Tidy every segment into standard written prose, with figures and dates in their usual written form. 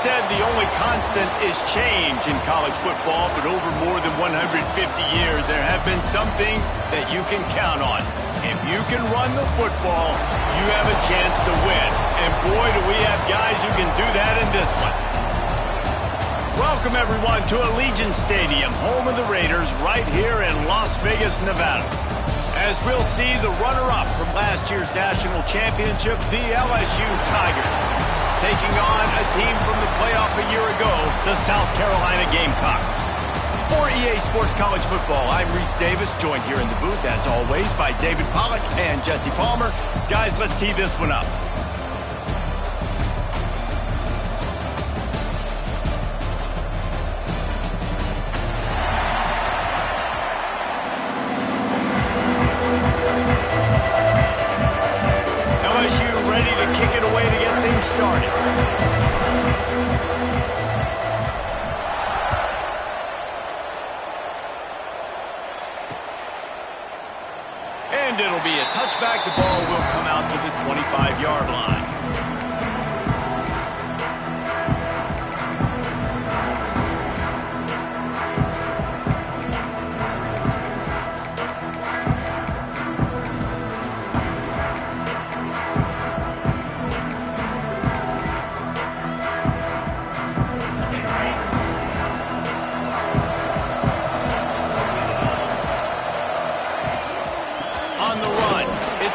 said the only constant is change in college football, but over more than 150 years, there have been some things that you can count on. If you can run the football, you have a chance to win. And boy, do we have guys who can do that in this one. Welcome, everyone, to Allegiant Stadium, home of the Raiders, right here in Las Vegas, Nevada. As we'll see the runner-up from last year's national championship, the LSU Tigers, taking on a team from the playoff a year ago, the South Carolina Gamecocks. For EA Sports College Football, I'm Reese Davis, joined here in the booth, as always, by David Pollack and Jesse Palmer. Guys, let's tee this one up. LSU ready to kick it away to get things started. And it'll be a touchback. The ball will come out to the 25-yard line.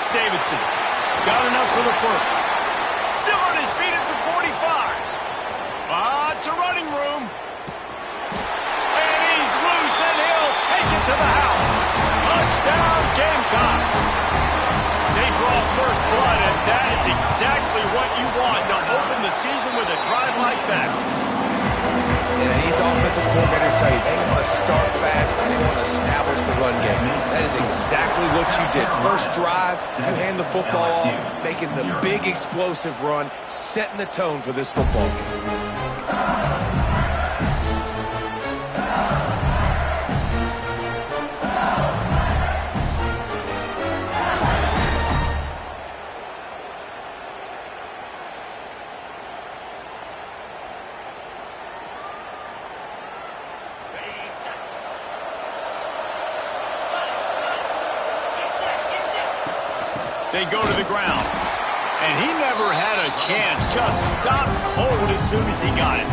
Davidson got enough for the first. Still on his feet at the 45. It's a running room. And he's loose, and he'll take it to the house. Touchdown, Gamecocks. They draw first blood, and that is exactly what you want to open the season with a drive like that. And these offensive coordinators tell you they want to start fast and they want to establish the run game. That is exactly what you did. First drive, you hand the football off, making the big explosive run, setting the tone for this football game. They go to the ground. And he never had a chance. Just stopped cold as soon as he got it.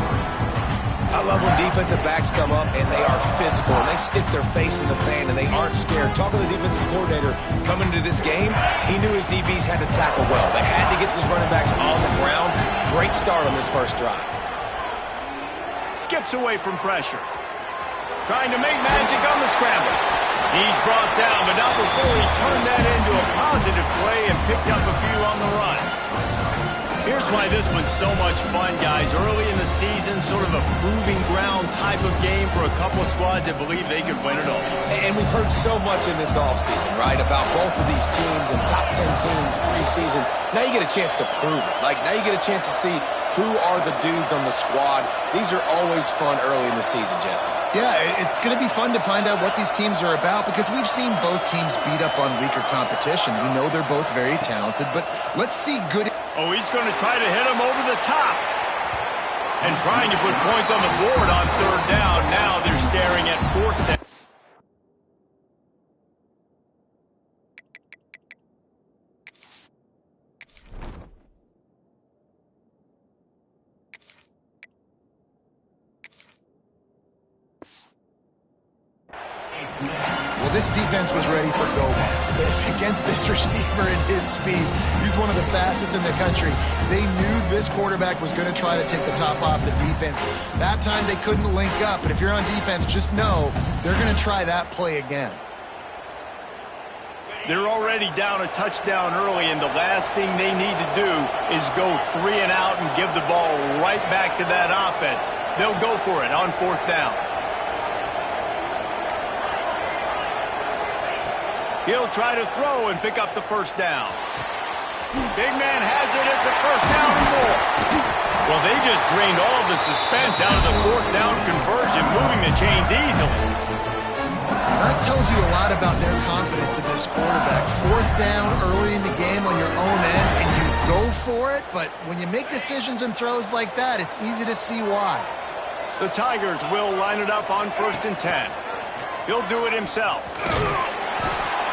I love when defensive backs come up and they are physical and they stick their face in the fan and they aren't scared. Talking to the defensive coordinator coming into this game, he knew his DBs had to tackle well. They had to get these running backs on the ground. Great start on this first drive. Skips away from pressure. Trying to make magic on the scramble. He's brought down, but not before he turned that into a positive play and picked up a few on the run. Here's why this was so much fun, guys. Early in the season, sort of a proving ground type of game for a couple of squads that believe they could win it all. And we've heard so much in this offseason, right, about both of these teams and top 10 teams preseason. Now you get a chance to prove it. Like, now you get a chance to see who are the dudes on the squad. These are always fun early in the season, Jesse. Yeah, it's going to be fun to find out what these teams are about because we've seen both teams beat up on weaker competition. We know they're both very talented, but let's see good... Oh, he's going to try to hit him over the top. And trying to put points on the board on third down. Now they're staring at fourth down. Well, this defense was ready for go-balls. Against this receiver and his speed, he's one of the fastest in the country. They knew this quarterback was going to try to take the top off the defense. That time they couldn't link up, but if you're on defense, just know they're going to try that play again. They're already down a touchdown early, and the last thing they need to do is go 3 and out and give the ball right back to that offense. They'll go for it on fourth down. He'll try to throw and pick up the first down. Big man has it. It's a first down and more. Well, they just drained all of the suspense out of the fourth down conversion, moving the chains easily. That tells you a lot about their confidence in this quarterback. Fourth down early in the game on your own end, and you go for it, but when you make decisions and throws like that, it's easy to see why. The Tigers will line it up on 1st and 10. He'll do it himself.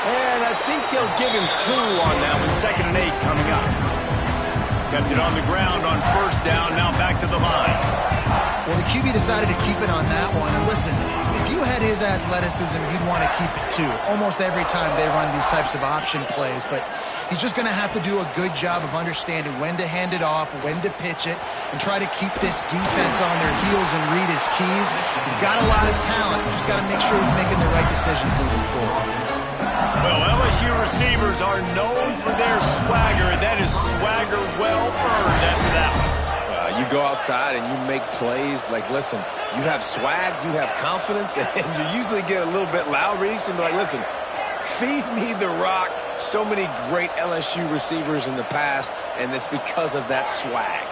And I think they'll give him 2 on that one. 2nd and 8 coming up. Kept it on the ground on 1st down, now back to the line. Well, the QB decided to keep it on that one. And listen, if you had his athleticism, you'd want to keep it too. Almost every time they run these types of option plays. But he's just going to have to do a good job of understanding when to hand it off, when to pitch it, and try to keep this defense on their heels and read his keys. He's got a lot of talent. Just got to make sure he's making the right decisions moving forward. Well, LSU receivers are known for their swagger, and that is swagger well earned after that one. You go outside and you make plays. Like, listen, you have swag, you have confidence, and you usually get a little bit loud. Reese and be like, listen, feed me the rock. So many great LSU receivers in the past, and it's because of that swag.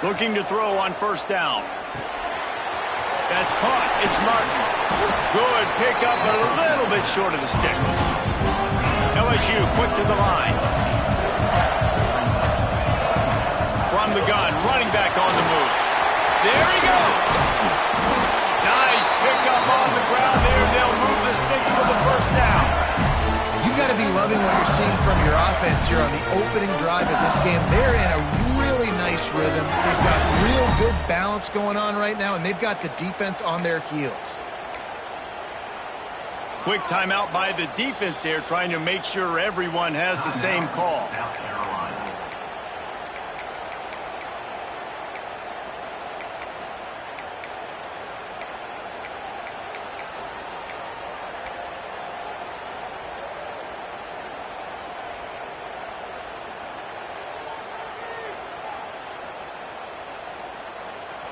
Looking to throw on 1st down. That's caught. It's Martin. Good pickup, but a little bit short of the sticks. LSU quick to the line. From the gun, running back on the move. There he goes. Nice pickup on the ground there. They'll move the sticks for the 1st down. You've got to be loving what you're seeing from your offense here on the opening drive of this game. They're in a really nice rhythm. They've got real good balance going on right now, and they've got the defense on their heels. Quick timeout by the defense there, trying to make sure everyone has the same call.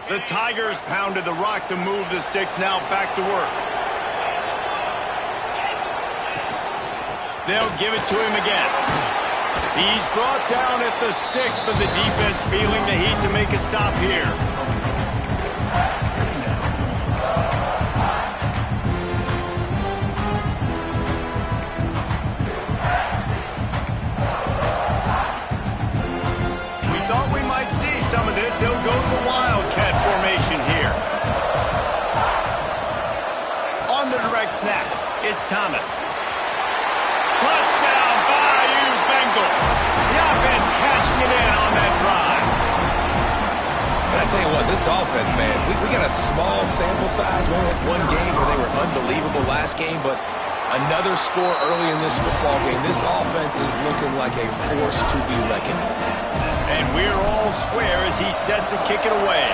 The Tigers pounded the rock to move the sticks, now back to work. They'll give it to him again. He's brought down at the 6, but the defense feeling the heat to make a stop here. We thought we might see some of this. They'll go to the Wildcat formation here. On the direct snap, it's Thomas. Touchdown, Bayou Bengals. The offense cashing it in on that drive. And I tell you what, this offense, man, we got a small sample size. We only had one game where they were unbelievable last game, but another score early in this football game. This offense is looking like a force to be reckoned with. And we're all square as he's set to kick it away.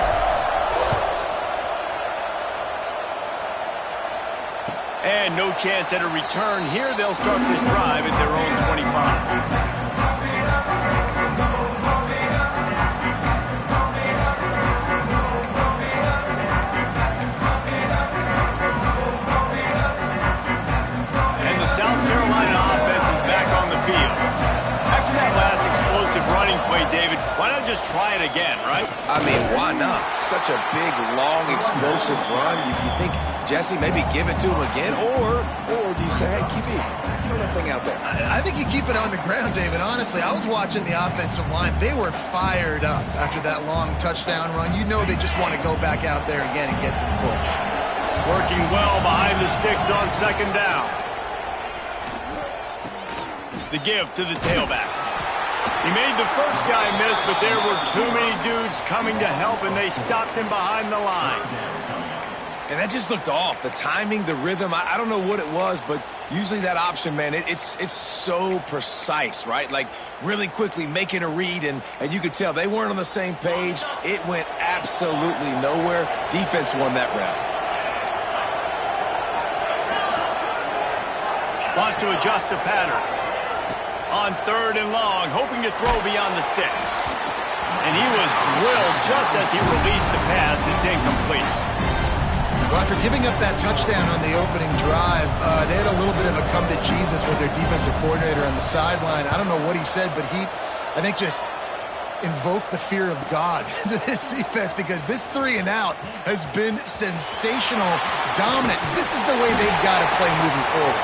And no chance at a return here. They'll start this drive at their own 25. South Carolina offense is back on the field. After that last explosive running play, David, why not just try it again, right? I mean, why not? Such a big, long, explosive run. You think, Jesse, maybe give it to him again? Or do you say, hey, QB, throw that thing out there? I think you keep it on the ground, David. Honestly, I was watching the offensive line. They were fired up after that long touchdown run. You know they just want to go back out there again and get some push. Working well behind the sticks on 2nd down. The give to the tailback. He made the first guy miss, but there were too many dudes coming to help, and they stopped him behind the line. And that just looked off. The timing, the rhythm, I don't know what it was, but usually that option, man, it's so precise, right? Like really quickly making a read, and you could tell they weren't on the same page. It went absolutely nowhere. Defense won that round. Wants to adjust the pattern. On 3rd and long, hoping to throw beyond the sticks. And he was drilled just as he released the pass. It's incomplete. Well, after giving up that touchdown on the opening drive, they had a little bit of a come to Jesus with their defensive coordinator on the sideline. I don't know what he said, but he, I think, just invoked the fear of God into this defense, because this 3 and out has been sensational, dominant. This is the way they've got to play moving forward.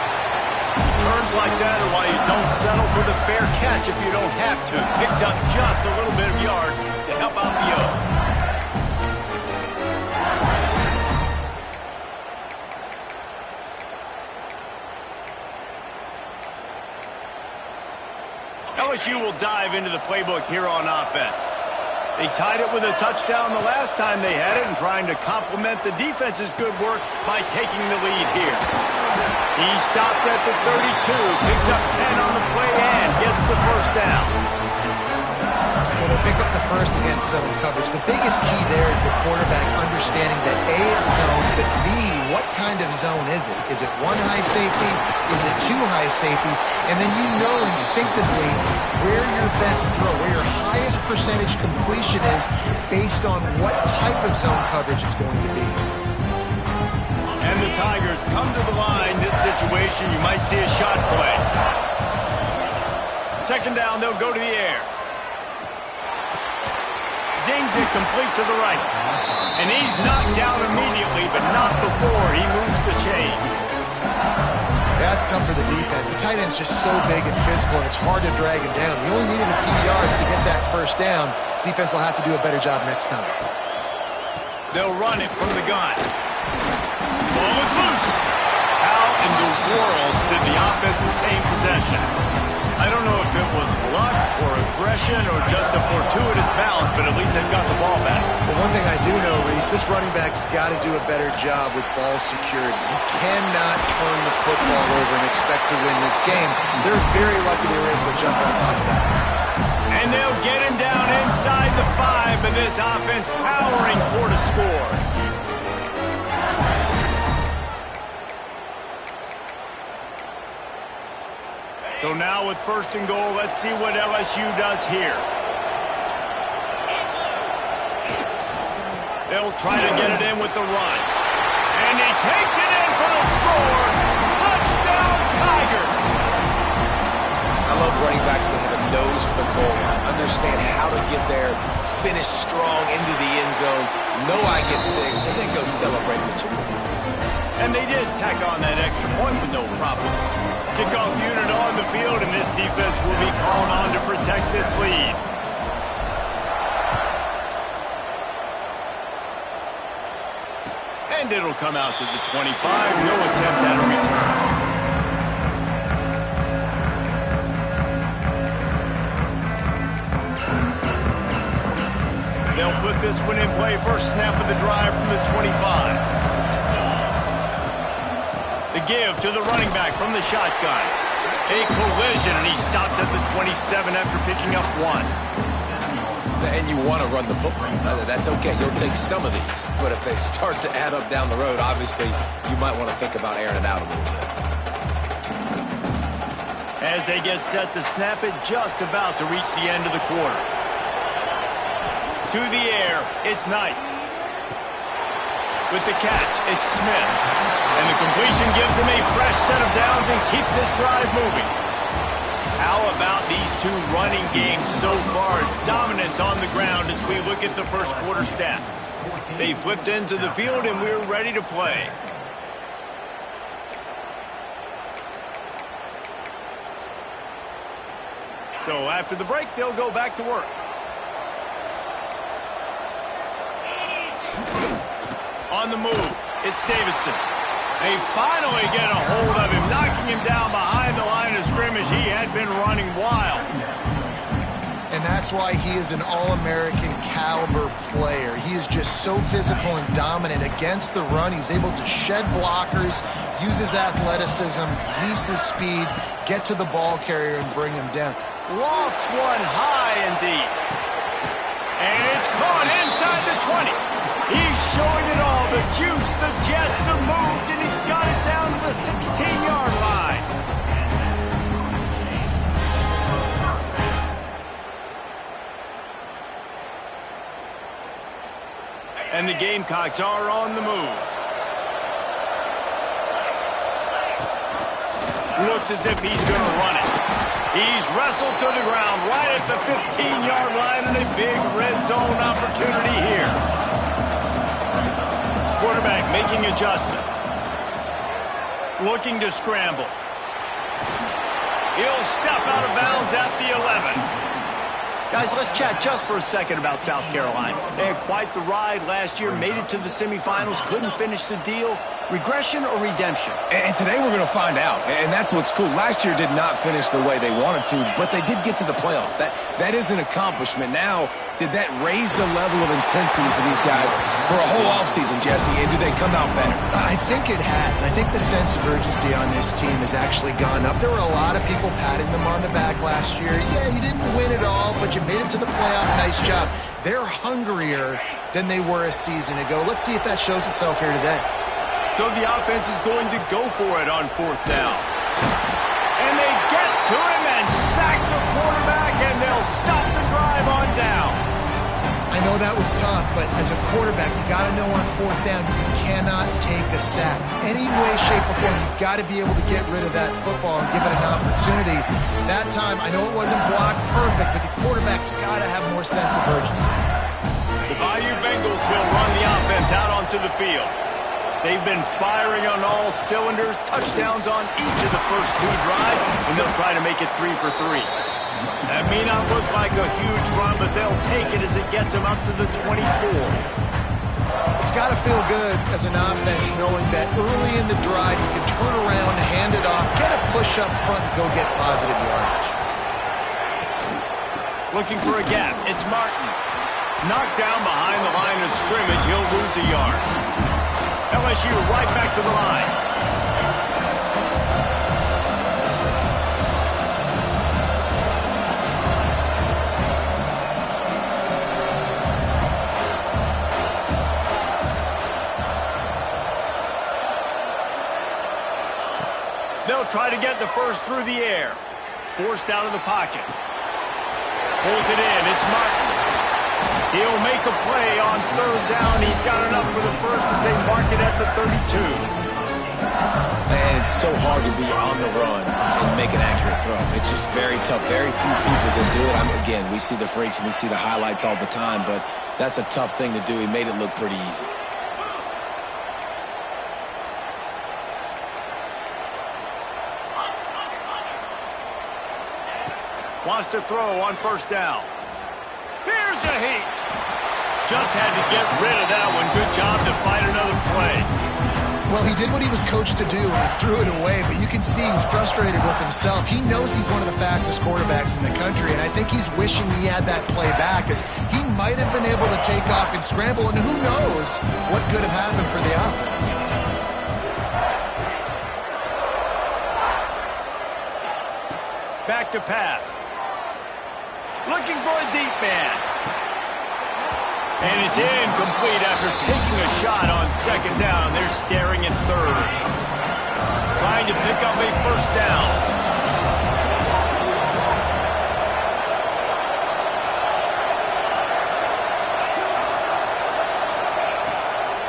Turns like that are why you don't settle for the fair catch if you don't have to. Picks up just a little bit of yards to help out the O. LSU will dive into the playbook here on offense. They tied it with a touchdown the last time they had it and trying to complement the defense's good work by taking the lead here. He stopped at the 32, picks up 10 on the play and gets the first down. Well, they pick up the first against zone coverage. The biggest key there is the quarterback understanding that A, it's zone, but B, what kind of zone is it? Is it one high safety? Is it two high safeties? And then you know instinctively where your best throw, where your highest percentage completion is based on what type of zone coverage it's going to be. And the Tigers come to the line. This situation, you might see a shot play. Second down, they'll go to the air. Zings it complete to the right. And he's knocked down immediately, but not before he moves the chains. That's tough for the defense. The tight end's just so big and physical, and it's hard to drag him down. He only needed a few yards to get that first down. Defense will have to do a better job next time. They'll run it from the gun. Ball is loose. How in the world did the offense retain possession? I don't know if it was luck or aggression or just a fortuitous balance, but at least they've got the ball back. But one thing I do know, Reese, this running back's got to do a better job with ball security. You cannot turn the football over and expect to win this game. They're very lucky they were able to jump on top of that. And they'll get him down inside the 5, and this offense powering for the score. So now with first and goal, let's see what LSU does here. They'll try to get it in with the run. And he takes it in for the score. Touchdown, Tiger. I love running backs that have a nose for the goal line, understand how to get there, finish strong into the end zone, know I get 6, and then go celebrate with your boys. And they did tack on that extra point with no problem. Kickoff unit on the field, and this defense will be called on to protect this lead. And it'll come out to the 25. No attempt at a return. They'll put this one in play. First snap of the drive from the 25. The give to the running back from the shotgun. A collision, and he stopped at the 27 after picking up 1. And you want to run the football. That's okay. You'll take some of these. But if they start to add up down the road, obviously, you might want to think about airing it out a little bit. As they get set to snap it, just about to reach the end of the quarter. To the air, it's Knight. With the catch, it's Smith. And the completion gives him a fresh set of downs and keeps this drive moving. How about these two running games so far? Dominance on the ground as we look at the first quarter stats. They flipped into the field and we're ready to play. So after the break, they'll go back to work. On the move, it's Davidson. They finally get a hold of him, knocking him down behind the line of scrimmage. He had been running wild. And that's why he is an All-American caliber player. He is just so physical and dominant against the run. He's able to shed blockers, use his athleticism, use his speed, get to the ball carrier and bring him down. Lofts one high and deep. And it's caught inside the 20. He's showing it all, the juice, the jets, the moves, and he's got it down to the 16-yard line. And the Gamecocks are on the move. Looks as if he's going to run it. He's wrestled to the ground right at the 15-yard line, and a big red zone opportunity here. Quarterback making adjustments. Looking to scramble. He'll step out of bounds at the 11. Guys, let's chat just for a second about South Carolina. They had quite the ride last year, made it to the semifinals, couldn't finish the deal. Regression or redemption? And today we're going to find out, and that's what's cool. Last year did not finish the way they wanted to, but they did get to the playoff. That is an accomplishment. Now, did that raise the level of intensity for these guys for a whole offseason, Jesse, and do they come out better? I think it has. I think the sense of urgency on this team has actually gone up. There were a lot of people patting them on the back last year. Yeah, you didn't win it all, but you made it to the playoff. Nice job. They're hungrier than they were a season ago. Let's see if that shows itself here today. So the offense is going to go for it on 4th down. And they get to him and sack the quarterback, and they'll stop the drive on down. I know that was tough, but as a quarterback, you got to know on 4th down, you cannot take a sack. Any way, shape, or form, you've got to be able to get rid of that football and give it an opportunity. That time, I know it wasn't blocked perfect, but the quarterback's got to have more sense of urgency. The Bayou Bengals will run the offense out onto the field. They've been firing on all cylinders, touchdowns on each of the first 2 drives, and they'll try to make it 3 for 3. That may not look like a huge run, but they'll take it as it gets them up to the 24. It's got to feel good as an offense knowing that early in the drive you can turn around, hand it off, get a push up front, and go get positive yardage. Looking for a gap. It's Martin. Knocked down behind the line of scrimmage. He'll lose a yard. LSU right back to the line. They'll try to get the first through the air. Forced out of the pocket. Pulls it in. It's Martin. He'll make a play on 3rd down. He's got enough for the first as they mark it at the 32. Man, it's so hard to be on the run and make an accurate throw. It's just very tough. Very few people can do it. Again, we see the freaks and we see the highlights all the time, but that's a tough thing to do. He made it look pretty easy. Wants to throw on 1st down. Here's a heat. Just had to get rid of that one. Good job to find another play. Well, he did what he was coached to do, and he threw it away, but you can see he's frustrated with himself. He knows he's one of the fastest quarterbacks in the country, and I think he's wishing he had that play back, as he might have been able to take off and scramble, and who knows what could have happened for the offense. Back to pass. Looking for a deep man. And it's incomplete after taking a shot on 2nd down. They're staring at 3rd. Trying to pick up a 1st down.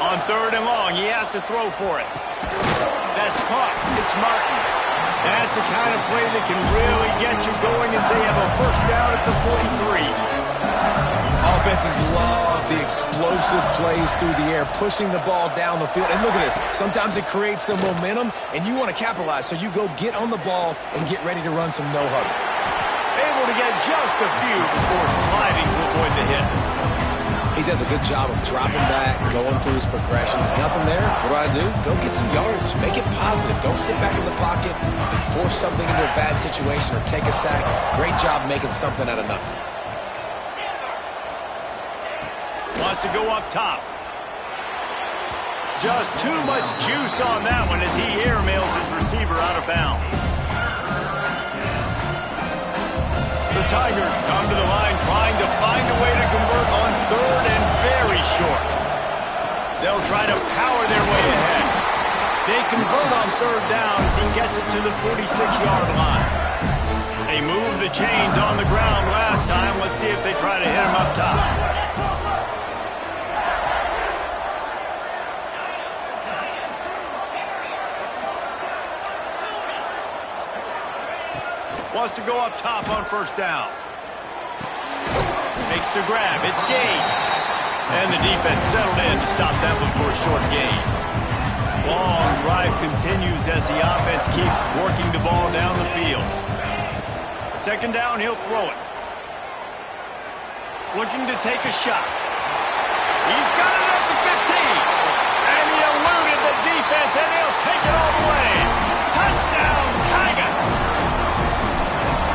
On 3rd and long, he has to throw for it. That's caught. It's Martin. That's the kind of play that can really get you going as they have a 1st down at the 43. Offenses love the explosive plays through the air, pushing the ball down the field. And look at this. Sometimes it creates some momentum, and you want to capitalize. So you go get on the ball and get ready to run some no-huddle. Able to get just a few before sliding to avoid the hits. He does a good job of dropping back, going through his progressions. Nothing there. What do? Go get some yardage. Make it positive. Don't sit back in the pocket and force something into a bad situation or take a sack. Great job making something out of nothing. Wants to go up top. Just too much juice on that one as he airmails his receiver out of bounds. The Tigers come to the line trying to find a way to convert on 3rd and very short. They'll try to power their way ahead. They convert on 3rd down as he gets it to the 46-yard line. They moved the chains on the ground last time. Let's see if they try to hit him up top. Wants to go up top on 1st down. Makes the grab. It's gained. And the defense settled in to stop that one for a short gain. Long drive continues as the offense keeps working the ball down the field. Second down, he'll throw it. Looking to take a shot. He's got it at the 15. And he eluded the defense, and he'll take it all the way. Touchdown, Tigers!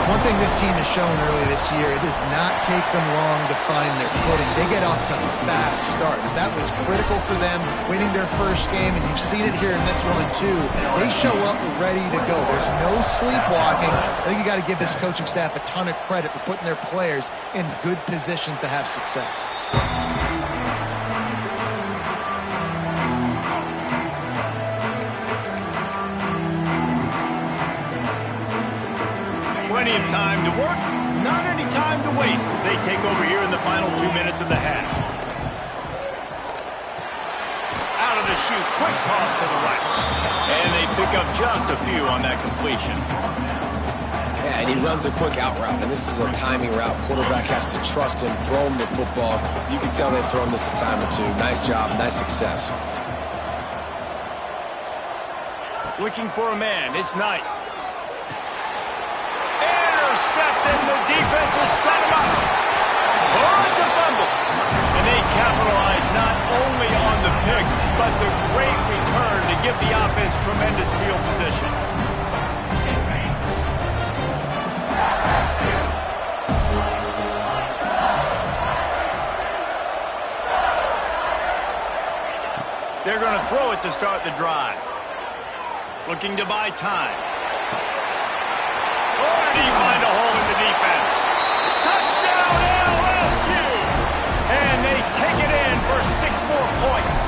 One thing this team has shown early this year, it does not take them long to find their footing. They get off to fast starts. That was critical for them winning their first game, and you've seen it here in this one too. They show up ready to go. There's no sleepwalking. I think you got to give this coaching staff a ton of credit for putting their players in good positions to have success. Plenty of time to work, not any time to waste as they take over here in the final 2 minutes of the half. Out of the chute, quick toss to the right. And they pick up just a few on that completion. Yeah, and he runs a quick out route, and this is a timing route. Quarterback has to trust him, throw him the football. You can tell they've thrown this a time or two. Nice job, nice success. Looking for a man, it's Knight. And the defense has set him up. Oh, it's a fumble. And they capitalize not only on the pick, but the great return to give the offense tremendous field position. They're going to throw it to start the drive. Looking to buy time. Or did he find a hole in the defense? Touchdown, LSU! And they take it in for 6 more points.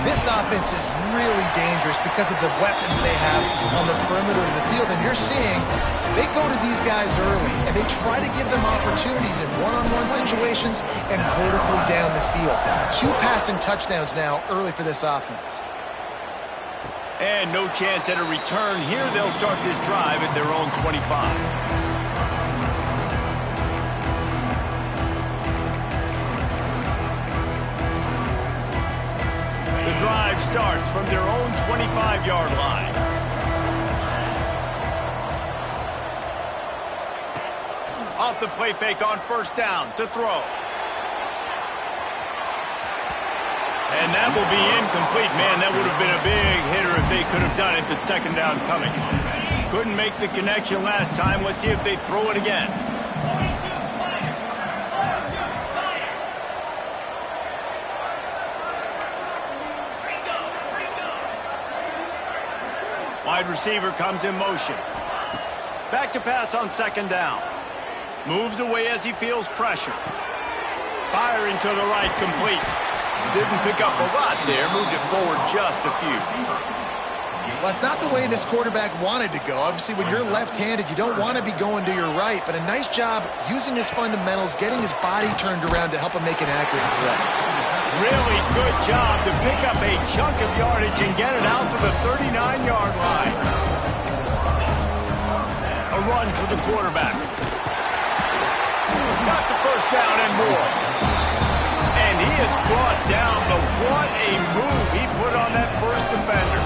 This offense is really dangerous because of the weapons they have on the perimeter of the field. And you're seeing they go to these guys early, and they try to give them opportunities in one-on-one situations and vertically down the field. 2 passing touchdowns now early for this offense. And no chance at a return here. They'll start this drive at their own 25. The drive starts from their own 25-yard line. Off the play fake on first down to throw. And that will be incomplete. Man, that would have been a big hitter if they could have done it, but second down coming. Couldn't make the connection last time. Let's see if they throw it again. Wide receiver comes in motion. Back to pass on second down. Moves away as he feels pressure. Firing to the right, complete. Didn't pick up a lot there, moved it forward just a few. Well, that's not the way this quarterback wanted to go. Obviously, when you're left-handed, you don't want to be going to your right, but a nice job using his fundamentals, getting his body turned around to help him make an accurate throw. Really good job to pick up a chunk of yardage and get it out to the 39-yard line. A run for the quarterback. Got the first down and more. And he is brought down, but what a move he put on that first defender.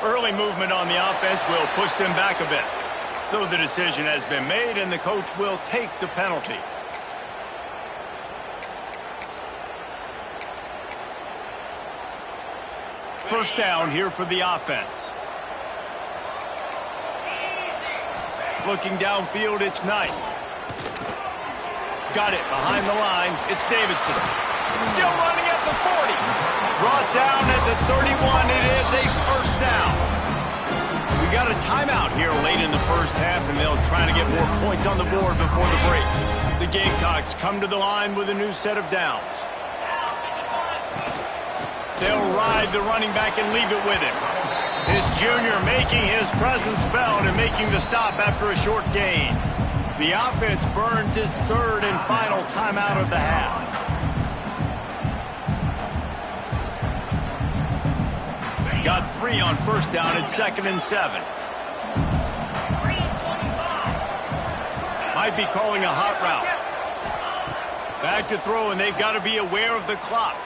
Early movement on the offense will push them back a bit. So the decision has been made, and the coach will take the penalty. First down here for the offense. Looking downfield, it's Knight. Got it behind the line. It's Davidson. Still running at the 40. Brought down at the 31. It is a first down. We got a timeout here late in the first half, and they'll try to get more points on the board before the break. The Gamecocks come to the line with a new set of downs. They'll ride the running back and leave it with him. His junior making his presence felt and making the stop after a short gain. The offense burns his third and final timeout of the half. Got 3 on first down at 2nd and 7. might be calling a hot route. Back to throw, and they've got to be aware of the clock.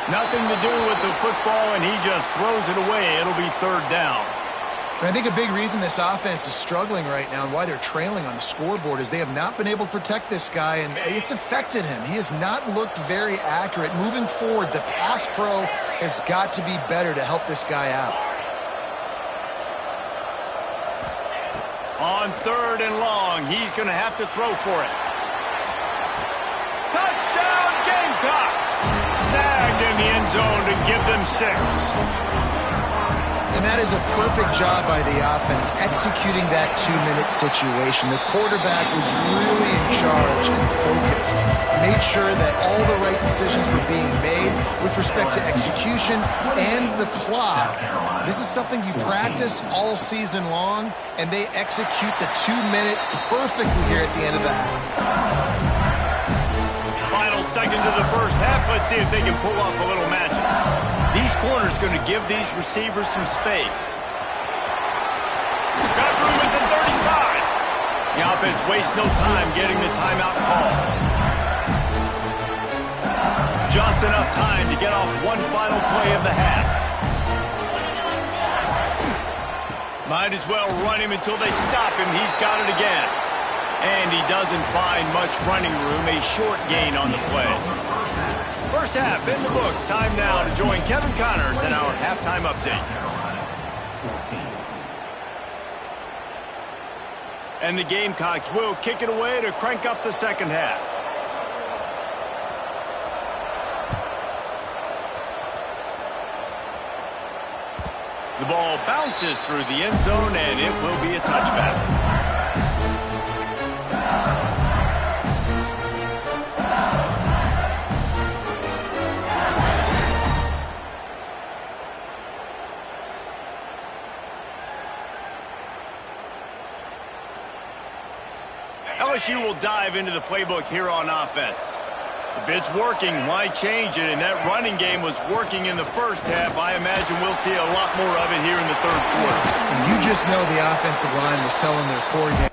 Nothing to do with the football, and he just throws it away. It'll be third down. And I think a big reason this offense is struggling right now and why they're trailing on the scoreboard is they have not been able to protect this guy, and it's affected him. He has not looked very accurate. Moving forward, the pass pro has got to be better to help this guy out. On third and long, he's going to have to throw for it. Touchdown, Gamecocks! Snagged in the end zone to give them 6. And that is a perfect job by the offense, executing that 2-minute situation. The quarterback was really in charge and focused. Made sure that all the right decisions were being made with respect to execution and the clock. This is something you practice all season long, and they execute the 2-minute perfectly here at the end of the half. Final seconds of the first half. Let's see if they can pull off a little magic. These corners going to give these receivers some space. Got room at the 35. The offense wastes no time getting the timeout call. Just enough time to get off one final play of the half. Might as well run him until they stop him. He's got it again. And he doesn't find much running room. A short gain on the play. First half in the books. Time now to join Kevin Connors in our halftime update. And the Gamecocks will kick it away to crank up the second half. The ball bounces through the end zone, and it will be a touchback. LSU will dive into the playbook here on offense. If it's working, why change it? And that running game was working in the first half. I imagine we'll see a lot more of it here in the third quarter. And you just know the offensive line was telling their coordinator.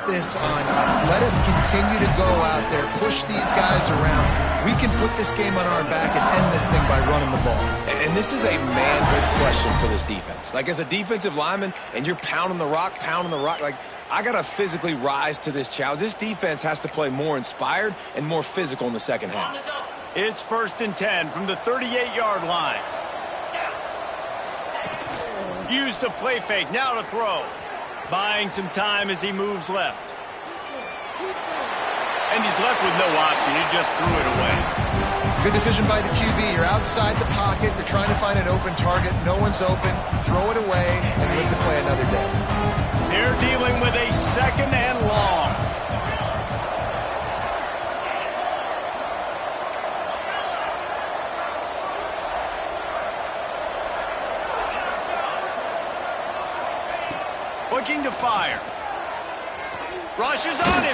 This on us. Let us continue to go out there, push these guys around. We can put this game on our back and end this thing by running the ball. And this is a manhood question for this defense. Like, as a defensive lineman, and you're pounding the rock, like, I got to physically rise to this challenge. This defense has to play more inspired and more physical in the second half. It's 1st and 10 from the 38-yard line. Use the play fake, now to throw. Buying some time as he moves left. And he's left with no option. He just threw it away. Good decision by the QB. You're outside the pocket. You're trying to find an open target. No one's open. Throw it away and live to play another day. They're dealing with a 2nd and long. Looking to fire. Rushes on him.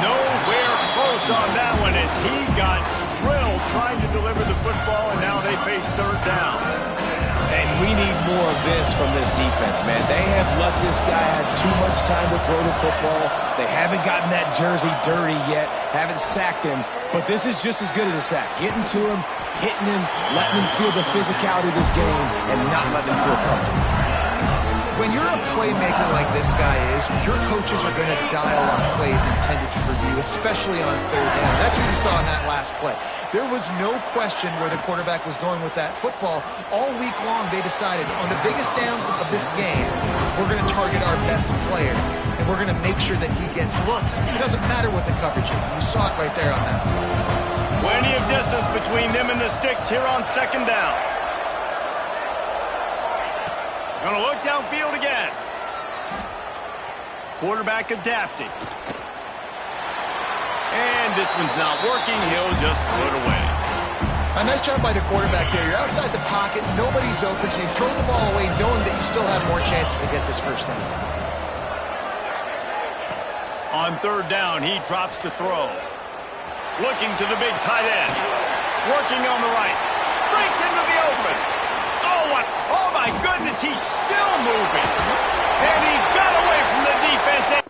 Nowhere close on that one as he got drilled trying to deliver the football, and now they face third down. And we need more of this from this defense, man. They have let this guy have too much time to throw the football. They haven't gotten that jersey dirty yet, haven't sacked him, but this is just as good as a sack. Getting to him, hitting him, letting him feel the physicality of this game, and not letting him feel comfortable. When you're a playmaker like this guy is, your coaches are going to dial up plays intended for you, especially on third down. That's what you saw in that last play. There was no question where the quarterback was going with that football. All week long, they decided on the biggest downs of this game, we're going to target our best player, and we're going to make sure that he gets looks. It doesn't matter what the coverage is. You saw it right there on that. Plenty of distance between them and the sticks here on 2nd down. Going to look downfield again. Quarterback adapting. And this one's not working. He'll just throw it away. A nice job by the quarterback there. You're outside the pocket, nobody's open, so you throw the ball away knowing that you still have more chances to get this first down. On third down, he drops to throw. Looking to the big tight end. Working on the right. Breaks into the open. Oh my goodness, he's still moving. And he got away from the defense.